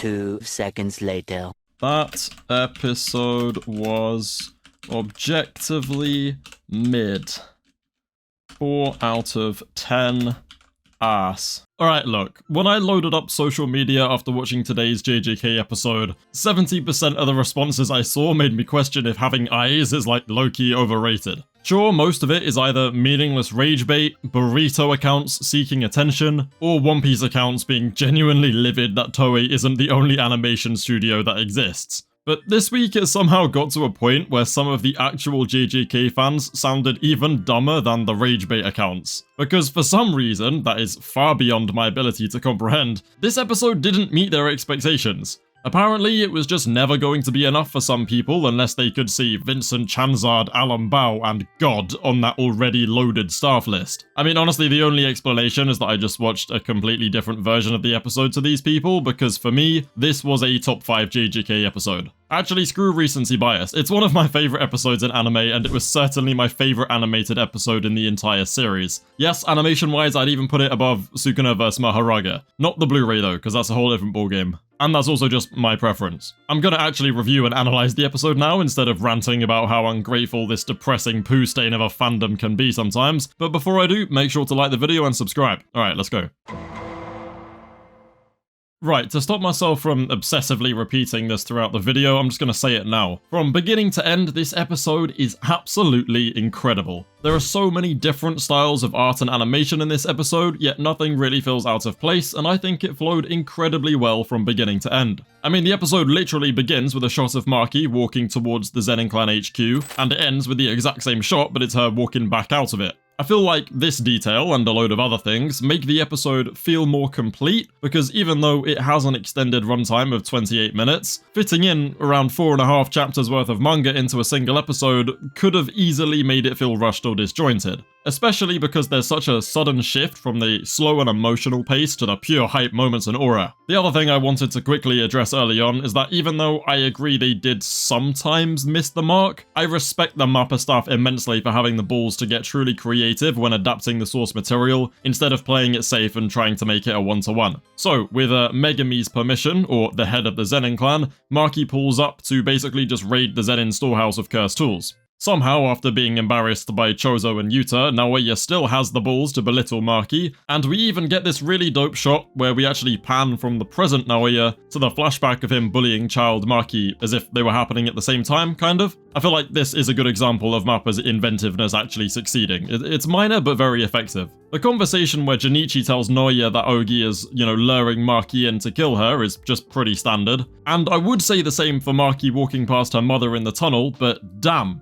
2 seconds later. That episode was objectively mid. 4 out of 10 ass. Alright, look, when I loaded up social media after watching today's JJK episode, 70% of the responses I saw made me question if having eyes is like low-key overrated. Sure, most of it is either meaningless rage bait, burrito accounts seeking attention, or One Piece accounts being genuinely livid that Toei isn't the only animation studio that exists. But this week it somehow got to a point where some of the actual JJK fans sounded even dumber than the rage bait accounts. Because for some reason, that is far beyond my ability to comprehend, this episode didn't meet their expectations. Apparently, it was just never going to be enough for some people unless they could see Vincent Chanzard, Alan Bao, and God on that already loaded staff list. I mean, honestly, the only explanation is that I just watched a completely different version of the episode to these people, because for me, this was a top 5 JJK episode. Actually, screw recency bias. It's one of my favourite episodes in anime, and it was certainly my favourite animated episode in the entire series. Yes, animation-wise, I'd even put it above Sukuna vs Maharaga. Not the Blu-ray though, because that's a whole different ballgame. And that's also just my preference. I'm gonna actually review and analyse the episode now, instead of ranting about how ungrateful this depressing poo stain of a fandom can be sometimes. But before I do, make sure to like the video and subscribe. Alright, let's go. Right, to stop myself from obsessively repeating this throughout the video, I'm just going to say it now. From beginning to end, this episode is absolutely incredible. There are so many different styles of art and animation in this episode, yet nothing really feels out of place, and I think it flowed incredibly well from beginning to end. I mean, the episode literally begins with a shot of Maki walking towards the Zenin clan HQ, and it ends with the exact same shot, but it's her walking back out of it. I feel like this detail, and a load of other things, make the episode feel more complete, because even though it has an extended runtime of 28 minutes, fitting in around 4.5 chapters worth of manga into a single episode could have easily made it feel rushed or disjointed. Especially because there's such a sudden shift from the slow and emotional pace to the pure hype moments and aura. The other thing I wanted to quickly address early on is that even though I agree they did sometimes miss the mark, I respect the Mappa staff immensely for having the balls to get truly creative when adapting the source material, instead of playing it safe and trying to make it a one-to-one. So, with Megami's permission, or the head of the Zenin clan, Maki pulls up to basically just raid the Zenin storehouse of cursed tools. Somehow, after being embarrassed by Chozo and Yuta, Naoya still has the balls to belittle Maki, and we even get this really dope shot where we actually pan from the present Naoya to the flashback of him bullying child Maki, as if they were happening at the same time, kind of. I feel like this is a good example of Mappa's inventiveness actually succeeding. It's minor, but very effective. The conversation where Junichi tells Naoya that Ogi is, luring Maki in to kill her is just pretty standard. And I would say the same for Maki walking past her mother in the tunnel, but damn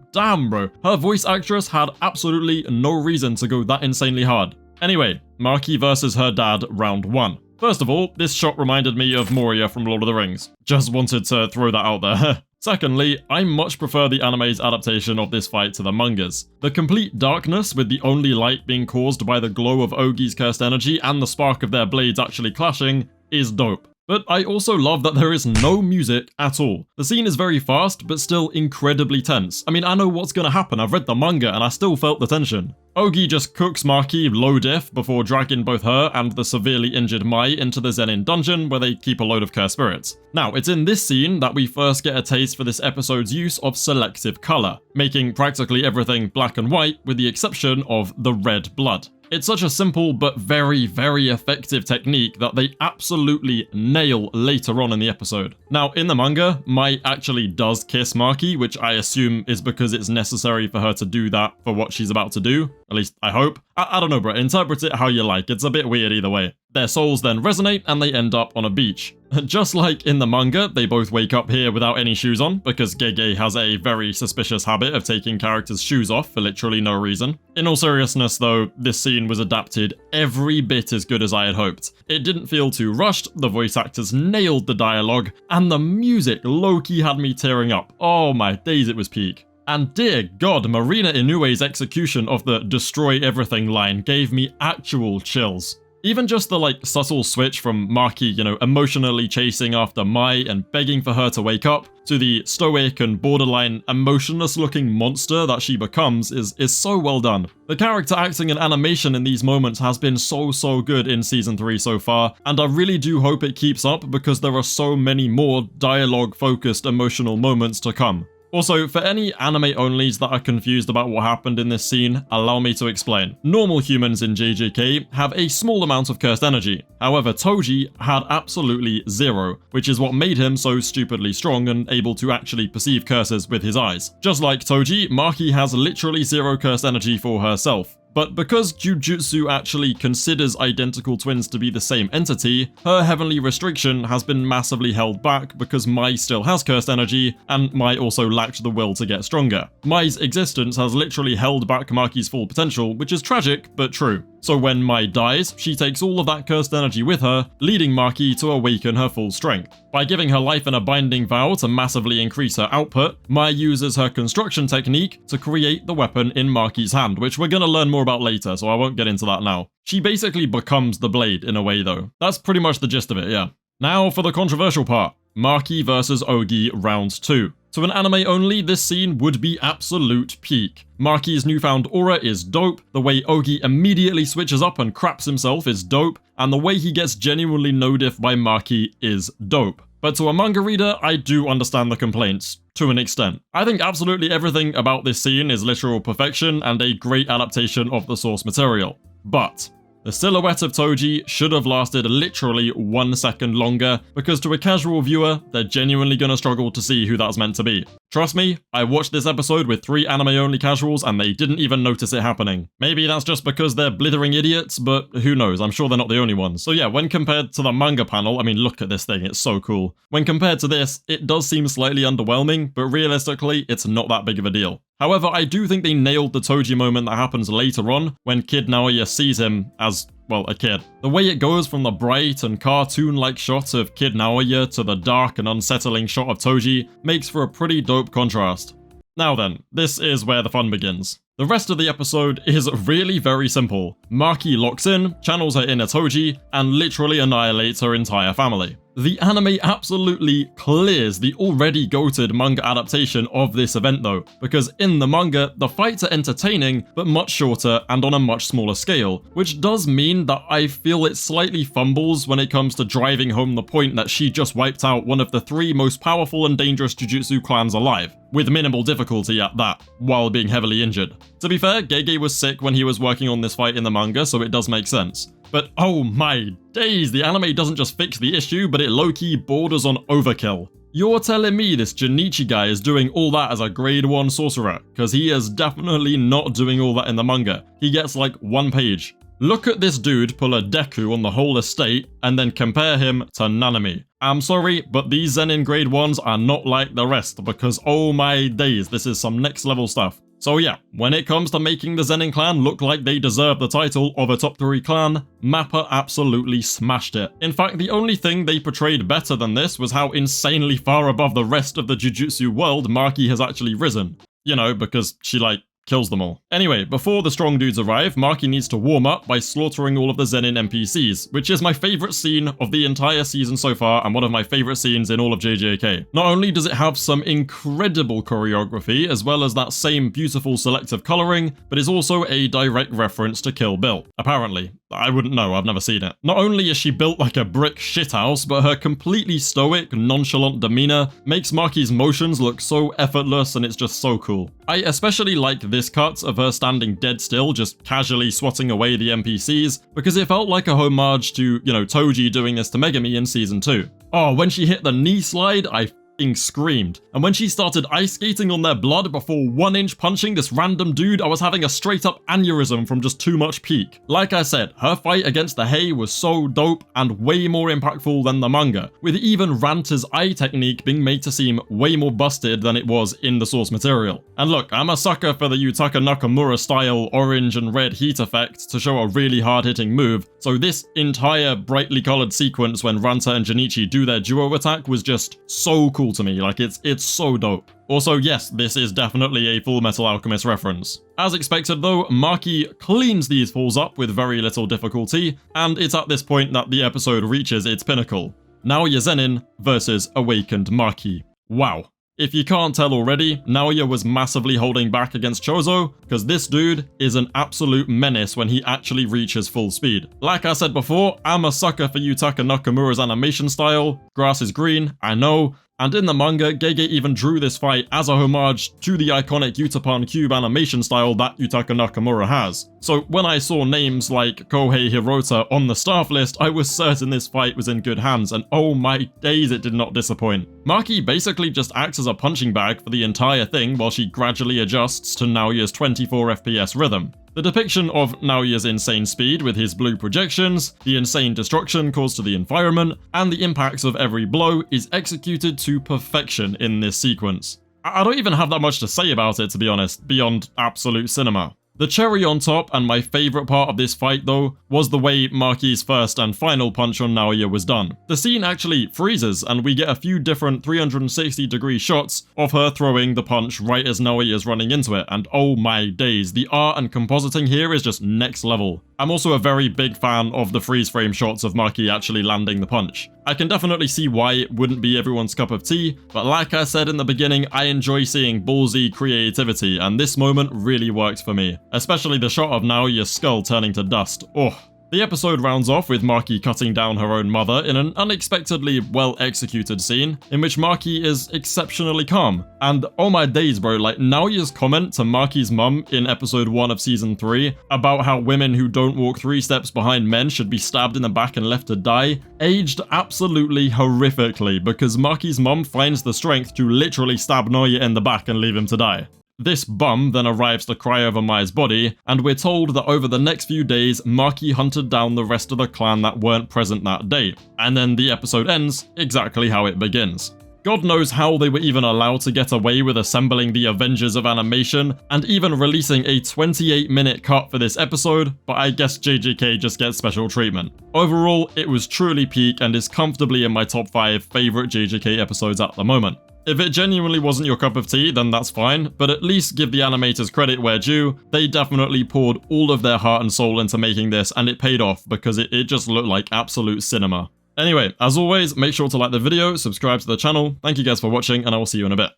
bro, her voice actress had absolutely no reason to go that insanely hard. Anyway, Maki versus her dad, round 1. First of all, this shot reminded me of Moria from Lord of the Rings. Just wanted to throw that out there. Secondly, I much prefer the anime's adaptation of this fight to the mangas. The complete darkness, with the only light being caused by the glow of Ogi's cursed energy and the spark of their blades actually clashing, is dope. But I also love that there is no music at all. The scene is very fast, but still incredibly tense. I mean, I know what's gonna happen, I've read the manga and I still felt the tension. Ogi just cooks Maki low diff before dragging both her and the severely injured Mai into the Zenin dungeon where they keep a load of cursed spirits. Now, it's in this scene that we first get a taste for this episode's use of selective colour, making practically everything black and white with the exception of the red blood. It's such a simple but very, very effective technique that they absolutely nail later on in the episode. Now, in the manga, Mai actually does kiss Maki, which I assume is because it's necessary for her to do that for what she's about to do. At least, I hope. I don't know, bro. Interpret it how you like. It's a bit weird either way. Their souls then resonate and they end up on a beach. Just like in the manga, they both wake up here without any shoes on, because Gege has a very suspicious habit of taking characters' shoes off for literally no reason. In all seriousness though, this scene was adapted every bit as good as I had hoped. It didn't feel too rushed, the voice actors nailed the dialogue, and the music low-key had me tearing up. Oh my days, it was peak. And dear god, Marina Inoue's execution of the destroy everything line gave me actual chills. Even just the subtle switch from Maki, emotionally chasing after Mai and begging for her to wake up, to the stoic and borderline emotionless looking monster that she becomes is so well done. The character acting and animation in these moments has been so good in season 3 so far, and I really do hope it keeps up because there are so many more dialogue focused emotional moments to come. Also, for any anime onlys that are confused about what happened in this scene, allow me to explain. Normal humans in JJK have a small amount of cursed energy. However, Toji had absolutely zero, which is what made him so stupidly strong and able to actually perceive curses with his eyes. Just like Toji, Maki has literally zero cursed energy for herself. But because Jujutsu actually considers identical twins to be the same entity, her heavenly restriction has been massively held back because Mai still has cursed energy, and Mai also lacked the will to get stronger. Mai's existence has literally held back Maki's full potential, which is tragic, but true. So when Mai dies, she takes all of that cursed energy with her, leading Maki to awaken her full strength. By giving her life in a binding vow to massively increase her output, Mai uses her construction technique to create the weapon in Maki's hand, which we're gonna learn more about later, so I won't get into that now. She basically becomes the blade in a way though. That's pretty much the gist of it, yeah. Now for the controversial part. Maki vs Ogi Round 2. To an anime only, this scene would be absolute peak. Maki's newfound aura is dope, the way Ogi immediately switches up and craps himself is dope, and the way he gets genuinely no-diff by Maki is dope. But to a manga reader, I do understand the complaints, to an extent. I think absolutely everything about this scene is literal perfection and a great adaptation of the source material. But the silhouette of Toji should have lasted literally 1 second longer, because to a casual viewer, they're genuinely gonna struggle to see who that's meant to be. Trust me, I watched this episode with 3 anime-only casuals and they didn't even notice it happening. Maybe that's just because they're blithering idiots, but who knows, I'm sure they're not the only ones. So yeah, when compared to the manga panel, I mean look at this thing, it's so cool. When compared to this, it does seem slightly underwhelming, but realistically, it's not that big of a deal. However, I do think they nailed the Toji moment that happens later on, when Kid Naoya sees him as, well, a kid. The way it goes from the bright and cartoon-like shot of Kid Naoya to the dark and unsettling shot of Toji makes for a pretty dope contrast. Now then, this is where the fun begins. The rest of the episode is really very simple. Maki locks in, channels her inner Toji, and literally annihilates her entire family. The anime absolutely clears the already goated manga adaptation of this event though, because in the manga, the fights are entertaining, but much shorter and on a much smaller scale, which does mean that I feel it slightly fumbles when it comes to driving home the point that she just wiped out one of the 3 most powerful and dangerous Jujutsu clans alive, with minimal difficulty at that, while being heavily injured. To be fair, Gege was sick when he was working on this fight in the manga, so it does make sense. But oh my days, the anime doesn't just fix the issue, but it low-key borders on overkill. You're telling me this Junichi guy is doing all that as a grade 1 sorcerer, because he is definitely not doing all that in the manga. He gets like 1 page. Look at this dude pull a Deku on the whole estate, and then compare him to Nanami. I'm sorry, but these Zenin grade 1s are not like the rest, because oh my days, this is some next level stuff. So yeah, when it comes to making the Zenin clan look like they deserve the title of a top 3 clan, Mappa absolutely smashed it. In fact, the only thing they portrayed better than this was how insanely far above the rest of the Jujutsu world Maki has actually risen. You know, because she kills them all. Anyway, before the strong dudes arrive, Maki needs to warm up by slaughtering all of the Zenin NPCs, which is my favourite scene of the entire season so far and one of my favourite scenes in all of JJK. Not only does it have some incredible choreography, as well as that same beautiful selective colouring, but it's also a direct reference to Kill Bill. Apparently. I wouldn't know, I've never seen it. Not only is she built like a brick shithouse, but her completely stoic, nonchalant demeanour makes Maki's motions look so effortless and it's just so cool. I especially like this cut of her standing dead still, just casually swatting away the NPCs, because it felt like a homage to, Toji doing this to Megami in Season 2. Oh, when she hit the knee slide, I screamed. And when she started ice skating on their blood before 1-inch punching this random dude, I was having a straight up aneurysm from just too much peak. Like I said, her fight against the Hei was so dope and way more impactful than the manga, with even Ranta's eye technique being made to seem way more busted than it was in the source material. And look, I'm a sucker for the Yutaka Nakamura style orange and red heat effect to show a really hard hitting move, so this entire brightly coloured sequence when Ranta and Junichi do their duo attack was just so cool cool to me. Like, it's so dope. Also, yes, this is definitely a Full Metal Alchemist reference. As expected though, Maki cleans these falls up with very little difficulty, and it's at this point that the episode reaches its pinnacle. Naoya Zenin versus Awakened Maki. Wow. If you can't tell already, Naoya was massively holding back against Chozo, because this dude is an absolute menace when he actually reaches full speed. Like I said before, I'm a sucker for Yutaka Nakamura's animation style. Grass is green, I know. And in the manga, Gege even drew this fight as a homage to the iconic Utapan Cube animation style that Yutaka Nakamura has. So when I saw names like Kohei Hirota on the staff list, I was certain this fight was in good hands, and oh my days, it did not disappoint. Maki basically just acts as a punching bag for the entire thing while she gradually adjusts to Naoya's 24 FPS rhythm. The depiction of Naoya's insane speed with his blue projections, the insane destruction caused to the environment, and the impacts of every blow is executed to perfection in this sequence. I don't even have that much to say about it, to be honest, beyond absolute cinema. The cherry on top, and my favourite part of this fight though, was the way Maki's first and final punch on Naoya was done. The scene actually freezes, and we get a few different 360-degree shots of her throwing the punch right as Naoya's running into it, and oh my days, the art and compositing here is just next level. I'm also a very big fan of the freeze frame shots of Maki actually landing the punch. I can definitely see why it wouldn't be everyone's cup of tea, but like I said in the beginning, I enjoy seeing ballsy creativity, and this moment really worked for me. Especially the shot of Naoya's skull turning to dust. Oh. The episode rounds off with Maki cutting down her own mother in an unexpectedly well-executed scene, in which Maki is exceptionally calm. And oh my days bro, like Naoya's comment to Maki's mum in episode 1 of season 3 about how women who don't walk 3 steps behind men should be stabbed in the back and left to die, aged absolutely horrifically because Maki's mum finds the strength to literally stab Naoya in the back and leave him to die. This bum then arrives to cry over Mai's body, and we're told that over the next few days, Maki hunted down the rest of the clan that weren't present that day. And then the episode ends exactly how it begins. God knows how they were even allowed to get away with assembling the Avengers of animation, and even releasing a 28-minute cut for this episode, but I guess JJK just gets special treatment. Overall, it was truly peak and is comfortably in my top 5 favourite JJK episodes at the moment. If it genuinely wasn't your cup of tea, then that's fine, but at least give the animators credit where due. They definitely poured all of their heart and soul into making this, and it paid off because it just looked like absolute cinema. Anyway, as always, make sure to like the video, subscribe to the channel. Thank you guys for watching, and I will see you in a bit.